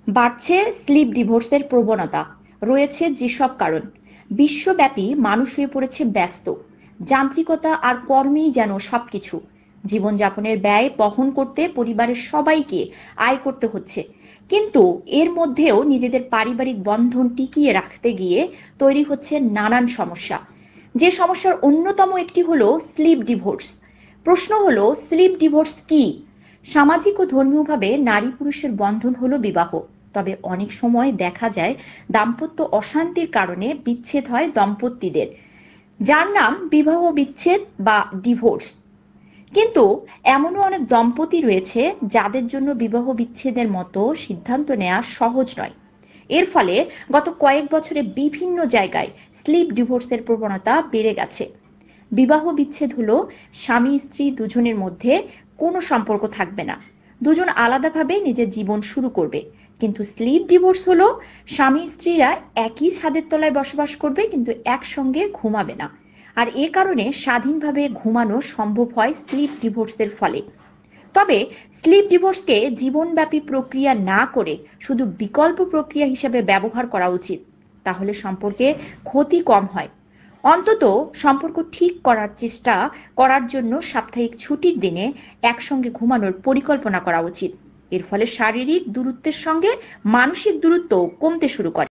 বাড়ছে স্লিপ ডিভোর্সের প্রবণতা। রয়েছে যেসব কারণ। বিশ্বব্যাপী মানুষ হয়ে পড়েছে ব্যস্ত। যান্ত্রিকতা আর কর্মেই যেন সবকিছু। জীবনযাপনের ব্যয় বহন করতে পরিবারের সবাইকে আয় করতে হচ্ছে। কিন্তু এর মধ্যেও নিজেদের পারিবারিক বন্ধন টিকিয়ে রাখতে গিয়ে তৈরি হচ্ছে নানান সমস্যা। যে সমস্যার অন্যতম একটি হলো স্লিপ ডিভোর্স। প্রশ্ন হলো, স্লিপ ডিভোর্স কি? সামাজিক ও ধর্মীয়ভাবে নারী পুরুষের বন্ধন হলো বিবাহ। তবে অনেক সময় দেখা যায় দাম্পত্য অশান্তির কারণে বিচ্ছেদ হয় দম্পতিদের, যার নাম বিবাহ বিচ্ছেদ বা ডিভোর্স। কিন্তু এমনও অনেক দম্পতি রয়েছে যাদের জন্য বিবাহ বিচ্ছেদের মতো সিদ্ধান্ত নেওয়া সহজ নয়। এর ফলে গত কয়েক বছরে বিভিন্ন জায়গায় স্লিপ ডিভোর্সের প্রবণতা বেড়ে গেছে। বিবাহ বিচ্ছেদ হলো স্বামী স্ত্রী দুজনের মধ্যে কোনো সম্পর্ক থাকবে না, দুজন আলাদাভাবে নিজের জীবন শুরু করবে। কিন্তু স্লিপ ডিভোর্স হলো স্বামী স্ত্রীরা একই ছাদের তলায় বসবাস করবে কিন্তু একসঙ্গে ঘুমাবে না। আর এ কারণে স্বাধীনভাবে ঘুমানো সম্ভব হয় স্লিপ ডিভোর্সের ফলে। তবে স্লিপ ডিভোর্সকে জীবনব্যাপী প্রক্রিয়া না করে শুধু বিকল্প প্রক্রিয়া হিসেবে ব্যবহার করা উচিত। তাহলে সম্পর্কে ক্ষতি কম হয়। অন্তত সম্পর্ক ঠিক করার চেষ্টা করার জন্য সাপ্তাহিক ছুটির দিনে একসঙ্গে ঘুমানোর পরিকল্পনা করা উচিত। এর ফলে শারীরিক দূরত্বের সঙ্গে মানসিক দূরত্ব কমতে শুরু করে।